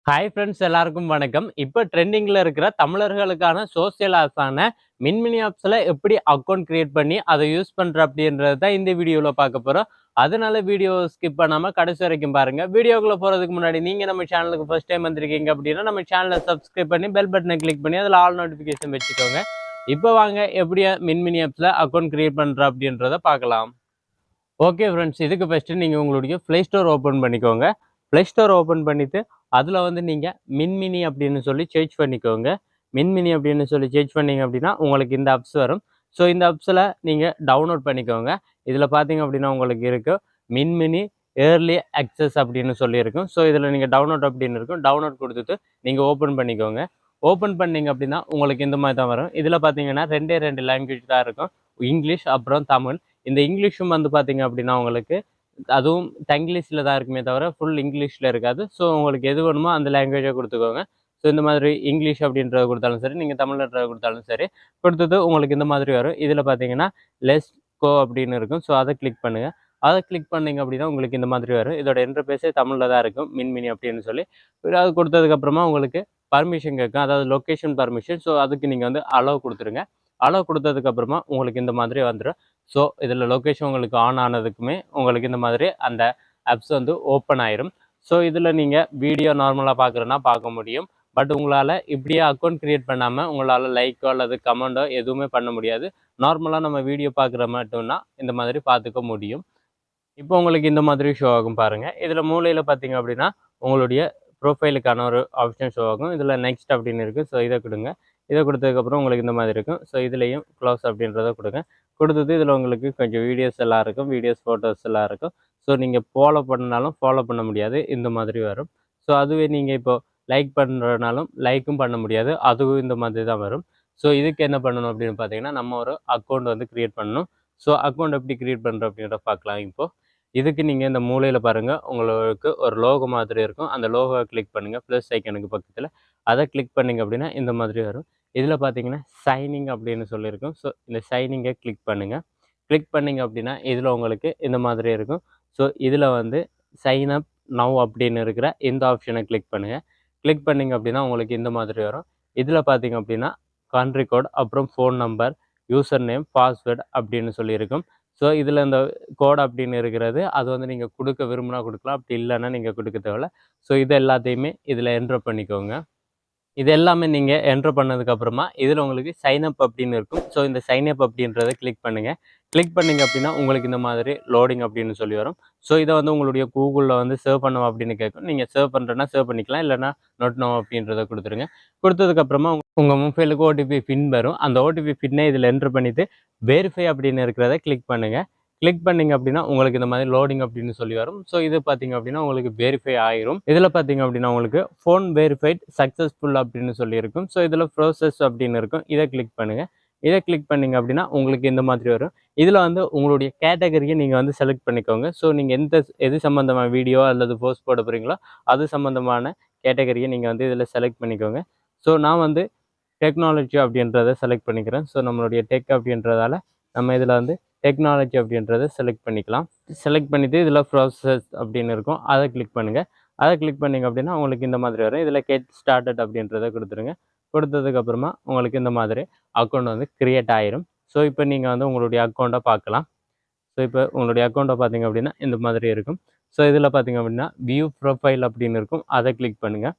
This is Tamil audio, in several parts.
ஹாய் ஃப்ரெண்ட்ஸ், எல்லாருக்கும் வணக்கம். இப்போ ட்ரெண்டிங்கில் இருக்கிற தமிழர்களுக்கான சோசியல் ஆப்ஸான மின்மினி ஆப்ஸில் எப்படி அக்கௌண்ட் கிரியேட் பண்ணி அதை யூஸ் பண்ணுற அப்படின்றது தான் இந்த வீடியோவில் பார்க்க போகிறோம். அதனால வீடியோ ஸ்கிப் பண்ணாமல் கடைசி வரைக்கும் பாருங்கள். வீடியோக்குள்ளே போகிறதுக்கு முன்னாடி நீங்கள் நம்ம சேனலுக்கு ஃபர்ஸ்ட் டைம் வந்திருக்கீங்க அப்படின்னா நம்ம சேனலை சப்ஸ்கிரைப் பண்ணி பெல் பட்டனை கிளிக் பண்ணி அதில் ஆல் நோட்டிஃபிகேஷன் வச்சுக்கோங்க. இப்போ வாங்க எப்படியா மின்மினி ஆப்ஸில் அக்கௌண்ட் கிரியேட் பண்ணுற அப்படின்றத பார்க்கலாம். ஓகே ஃப்ரெண்ட்ஸ், இதுக்கு ஃபஸ்ட்டு நீங்கள் உங்களுடைய ப்ளே ஸ்டோர் ஓப்பன் பண்ணிக்கோங்க. ப்ளே ஸ்டோர் ஓப்பன் பண்ணிவிட்டு அதில் வந்து நீங்கள் மின்மினி அப்படின்னு சொல்லி சர்ச் பண்ணிக்கோங்க. மின்மினி அப்படின்னு சொல்லி சர்ச் பண்ணிங்க அப்படின்னா உங்களுக்கு இந்த ஆப்ஸ் வரும். ஸோ இந்த ஆப்ஸில் நீங்கள் டவுன்லோட் பண்ணிக்கோங்க. இதில் பார்த்தீங்க அப்படின்னா உங்களுக்கு இருக்குது மின்மினி ஏர்லி அக்சஸ் அப்படின்னு சொல்லியிருக்கும். ஸோ இதில் நீங்கள் டவுன்லோட் அப்படின்னு இருக்கும். டவுன்லோட் கொடுத்துட்டு நீங்கள் ஓப்பன் பண்ணிக்கோங்க. ஓப்பன் பண்ணிங்க அப்படின்னா உங்களுக்கு இந்த மாதிரி தான் வரும். இதில் பார்த்தீங்கன்னா ரெண்டு லாங்குவேஜ் தான் இருக்கும், இங்கிலீஷ் அப்புறம் தமிழ். இந்த இங்கிலீஷும் வந்து பார்த்தீங்க அப்படின்னா உங்களுக்கு அதுவும் தங்கிலீஷில் தான் இருக்குமே தவிர ஃபுல் இங்கிலீஷில் இருக்காது. ஸோ உங்களுக்கு எது வேணுமோ அந்த லாங்குவேஜை கொடுத்துக்கோங்க. ஸோ இந்த மாதிரி இங்கிலீஷ் அப்படின்றத கொடுத்தாலும் சரி, நீங்கள் தமிழ்ன்றத கொடுத்தாலும் சரி, கொடுத்தது உங்களுக்கு இந்த மாதிரி வரும். இதில் பார்த்தீங்கன்னா லெஸ் கோ அப்படின்னு இருக்கும். ஸோ அதை கிளிக் பண்ணுங்கள். அதை கிளிக் பண்ணிங்க அப்படின்னா உங்களுக்கு இந்த மாதிரி வரும். இதோட இன்டர்ஃபேஸே தமிழில் தான் இருக்கும், மின்மினி அப்படின்னு சொல்லி. அது கொடுத்ததுக்கப்புறமா உங்களுக்கு பர்மிஷன் கேட்கும், அதாவது லொக்கேஷன் பர்மிஷன். ஸோ அதுக்கு நீங்கள் வந்து அலோவ் கொடுத்துருங்க. அலோவ் கொடுத்ததுக்கப்புறமா உங்களுக்கு இந்த மாதிரி வந்துடும். ஸோ இதில் லொக்கேஷன் உங்களுக்கு ஆன் ஆனதுக்குமே உங்களுக்கு இந்த மாதிரி அந்த ஆப்ஸ் வந்து ஓப்பன் ஆயிரும். ஸோ இதில் நீங்கள் வீடியோ நார்மலாக பார்க்குறேன்னா பார்க்க முடியும். பட் உங்களால் இப்படியே அக்கௌண்ட் க்ரியேட் பண்ணாமல் உங்களால் லைக்கோ அல்லது கமெண்டோ எதுவுமே பண்ண முடியாது. நார்மலாக நம்ம வீடியோ பார்க்குற மட்டும்னா இந்த மாதிரி பார்த்துக்க முடியும். இப்போ உங்களுக்கு இந்த மாதிரி ஷோ ஆகும் பாருங்கள். இதில் மூலையில் பார்த்தீங்க அப்படின்னா உங்களுடைய ப்ரொஃபைலுக்கான ஒரு ஆப்ஷன் ஷோ ஆகும். இதில் நெக்ஸ்ட் அப்படின்னு இருக்குது. ஸோ இதை கொடுங்க. இதை கொடுத்ததுக்கப்புறம் உங்களுக்கு இந்த மாதிரி இருக்கும். ஸோ இதுலேயும் க்ளோஸ் அப்படின்றத கொடுங்க. கொடுத்தது இதில் உங்களுக்கு கொஞ்சம் வீடியோஸ் எல்லாம் இருக்கும், வீடியோஸ் ஃபோட்டோஸ் எல்லாம் இருக்கும். ஸோ நீங்கள் ஃபாலோ பண்ணாலும் ஃபாலோ பண்ண முடியாது, இந்த மாதிரி வரும். ஸோ அதுவே நீங்கள் இப்போது லைக் பண்ணுறனாலும் லைக்கும் பண்ண முடியாது, அதுவும் இந்த மாதிரி தான் வரும். ஸோ இதுக்கு என்ன பண்ணணும் அப்படின்னு பார்த்தீங்கன்னா நம்ம ஒரு அக்கௌண்ட் வந்து க்ரியேட் பண்ணணும். ஸோ அக்கௌண்ட் எப்படி க்ரியேட் பண்ணுறோம் அப்படின்றத பார்க்கலாம். இப்போது இதுக்கு நீங்கள் இந்த மூலையில் பாருங்கள், உங்களுக்கு ஒரு லோகோ மாதிரி இருக்கும். அந்த லோகோவை கிளிக் பண்ணுங்கள், ப்ளஸ் ஐக்கனுக்கு பக்கத்தில். அதை கிளிக் பண்ணிங்க அப்படின்னா இந்த மாதிரி வரும். இதில் பார்த்தீங்கன்னா சைனிங் அப்படின்னு சொல்லியிருக்கும். ஸோ இந்த சைனிங்கை கிளிக் பண்ணுங்கள். கிளிக் பண்ணிங்க அப்படின்னா இதில் உங்களுக்கு இந்த மாதிரி இருக்கும். ஸோ இதில் வந்து சைன் அப் நவ் அப்படின்னு இருக்கிற இந்த ஆப்ஷனை கிளிக் பண்ணுங்கள். கிளிக் பண்ணிங்க அப்படின்னா உங்களுக்கு இந்த மாதிரி வரும். இதில் பார்த்தீங்க அப்படின்னா கண்ட்ரி கோட், அப்புறம் phone number, user name, password அப்படின்னு சொல்லியிருக்கும். ஸோ இதில் இந்த கோட் அப்படின்னு இருக்கிறது அது வந்து நீங்கள் கொடுக்க விரும்பினா கொடுக்கலாம், அப்படி இல்லைன்னா நீங்கள் கொடுக்க தேவையில்ல. ஸோ இது எல்லாத்தையுமே இதில் என்ட்ரு பண்ணிக்கோங்க. இது எல்லாமே நீங்கள் என்ட்ரு பண்ணதுக்கப்புறமா இதில் உங்களுக்கு சைன் அப் அப்படின்னு இருக்கும். ஸோ இந்த சைன் அப் அப்படின்றத கிளிக் பண்ணுங்கள். கிளிக் பண்ணிங்க அப்படின்னா உங்களுக்கு இந்த மாதிரி லோடிங் அப்படின்னு சொல்லி வரும். ஸோ இதை வந்து உங்களுடைய கூகுளில் வந்து சேவ் பண்ணுவோம் அப்படின்னு கேட்கும். நீங்கள் சேவ் பண்ணுறேன்னா சேவ் பண்ணிக்கலாம், இல்லைனா நோட் நோ அப்படின்றத கொடுத்துருங்க. கொடுத்ததுக்கப்புறமா உங்கள் மொபைலுக்கு ஓடிபி பின் வரும். அந்த ஓடிபி பின்னை இதில் என்ட்ரு பண்ணிவிட்டு வெரிஃபை அப்படின்னு இருக்கிறத கிளிக் பண்ணுங்கள். கிளிக் பண்ணிங்க அப்படின்னா உங்களுக்கு இந்த மாதிரி லோடிங் அப்படின்னு சொல்லி வரும். ஸோ இது பார்த்தீங்க அப்படின்னா உங்களுக்கு வெரிஃபை ஆயிரும். இதில் பார்த்தீங்க அப்படின்னா உங்களுக்கு ஃபோன் வெரிஃபைட் சக்ஸஸ்ஃபுல் அப்படின்னு சொல்லியிருக்கும். ஸோ இதில் ப்ரோசஸ் அப்படின்னு இருக்கும். இதை கிளிக் பண்ணுங்கள். இதை கிளிக் பண்ணிங்க அப்படின்னா உங்களுக்கு இந்த மாதிரி வரும். இதில் வந்து உங்களுடைய கேட்டகரியை நீங்கள் வந்து செலக்ட் பண்ணிக்கோங்க. ஸோ நீங்கள் எது சம்மந்தமான வீடியோ அல்லது போஸ்ட் போட போகிறீங்களோ அது சம்மந்தமான கேட்டகரியை நீங்கள் வந்து இதில் செலக்ட் பண்ணிக்கோங்க. ஸோ நான் வந்து டெக்னாலஜி அப்படின்றத செலக்ட் பண்ணிக்கிறேன். ஸோ நம்மளுடைய டெக் அப்படின்றதால நம்ம இதில் வந்து டெக்னாலஜி அப்படின்றத செலக்ட் பண்ணிக்கலாம். செலக்ட் பண்ணிவிட்டு இதில் ப்ராசஸ் அப்படின்னு இருக்கும், அதை கிளிக் பண்ணுங்கள். அதை கிளிக் பண்ணிங்க அப்படின்னா உங்களுக்கு இந்த மாதிரி வரும். இதில் கெட் ஸ்டார்டட் அப்படின்றத கொடுத்துருங்க. கொடுத்ததுக்கப்புறமா உங்களுக்கு இந்த மாதிரி அக்கௌண்ட் வந்து க்ரியேட் ஆயிரும். ஸோ இப்போ நீங்கள் வந்து உங்களுடைய அக்கௌண்ட்டை பார்க்கலாம். ஸோ இப்போ உங்களுடைய அக்கௌண்ட்டை பார்த்தீங்க அப்படின்னா இந்த மாதிரி இருக்கும். ஸோ இதில் பார்த்தீங்க அப்படின்னா வியூ ப்ரொஃபைல் அப்படின்னு இருக்கும், அதை கிளிக் பண்ணுங்கள்.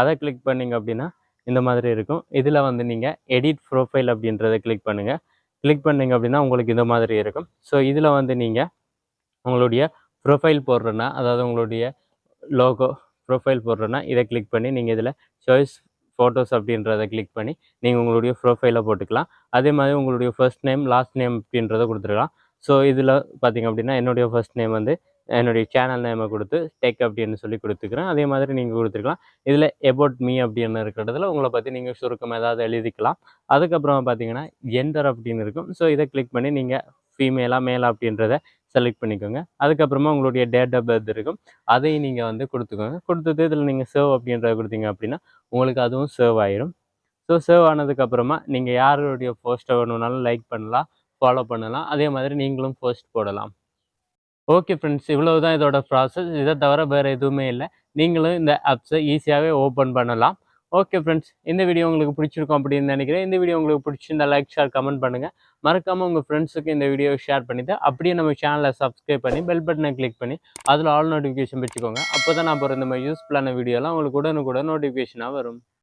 அதை கிளிக் பண்ணிங்க அப்படின்னா இந்த மாதிரி இருக்கும். இதில் வந்து நீங்கள் எடிட் ப்ரொஃபைல் அப்படின்றத கிளிக் பண்ணுங்கள். கிளிக் பண்ணிங்க அப்படின்னா உங்களுக்கு இந்த மாதிரி இருக்கும். ஸோ இதில் வந்து நீங்கள் உங்களுடைய ப்ரொஃபைல் போடுறேன்னா, அதாவது உங்களுடைய லோகோ ப்ரொஃபைல் போடுறேன்னா இதை கிளிக் பண்ணி நீங்கள் இதில் சாய்ஸ் ஃபோட்டோஸ் அப்படின்றத கிளிக் பண்ணி நீங்கள் உங்களுடைய ப்ரொஃபைலை போட்டுக்கலாம். அதே மாதிரி உங்களுடைய ஃபர்ஸ்ட் நேம் லாஸ்ட் நேம் அப்படின்றத கொடுத்துருக்கலாம். ஸோ இதில் பார்த்தீங்க அப்படின்னா என்னுடைய ஃபர்ஸ்ட் நேம் வந்து என்னுடைய சேனல் நேமை கொடுத்து டெக் அப்படின்னு சொல்லி கொடுத்துக்கிறேன். அதே மாதிரி நீங்கள் கொடுத்துருக்கலாம். இதில் எபவுட் மீ அப்படின்னு இருக்கிறதுல உங்களை பற்றி நீங்கள் சுருக்கம் ஏதாவது எழுதிக்கலாம். அதுக்கப்புறமா பார்த்தீங்கன்னா ஜெண்டர் அப்படின்னு இருக்கும். ஸோ இதை கிளிக் பண்ணி நீங்கள் ஃபீமேலா மேலா அப்படின்றத செலக்ட் பண்ணிக்கோங்க. அதுக்கப்புறமா உங்களுடைய டேட் ஆஃப் பர்த் இருக்கும், அதையும் நீங்கள் வந்து கொடுத்துக்கோங்க. கொடுத்துட்டு இதில் நீங்கள் சேவ் அப்படின்றத கொடுத்தீங்க அப்படின்னா உங்களுக்கு அதுவும் சேவ் ஆயிரும். ஸோ சேவ் ஆனதுக்கப்புறமா நீங்கள் யாருடைய போஸ்ட்டை வேணும்னாலும் லைக் பண்ணலாம், ஃபாலோ பண்ணலாம். அதே மாதிரி நீங்களும் போஸ்ட் போடலாம். ஓகே ஃப்ரெண்ட்ஸ், இவ்வளவுதான் இதோட ப்ராசஸ். இதை தவிர வேறு எதுவுமே இல்லை. நீங்களும் இந்த ஆப்ஸை ஈஸியாகவே ஓப்பன் பண்ணலாம். ஓகே ஃப்ரெண்ட்ஸ், இந்த வீடியோ உங்களுக்கு பிடிச்சிருக்கும் அப்படின்னு நினைக்கிறேன். இந்த வீடியோ உங்களுக்கு பிடிச்சிருந்தா லைக், ஷேர், கமெண்ட் பண்ணுங்கள். மறக்காமல் உங்கள் ஃப்ரெண்ட்ஸுக்கு இந்த வீடியோவை ஷேர் பண்ணிவிட்டு அப்படியே நம்ம சேனலை சப்ஸ்கிரைப் பண்ணி பெல் பட்டனை கிளிக் பண்ணி அதில் ஆல் நோட்டிஃபிகேஷன் வச்சுக்கோங்க. அப்போ தான் நான் போகிற இந்த மாதிரி யூஸ்ஃபுல்லான வீடியோலாம் உங்களுக்கு உடனுக்குடன் நோட்டிஃபிகேஷனாக வரும்.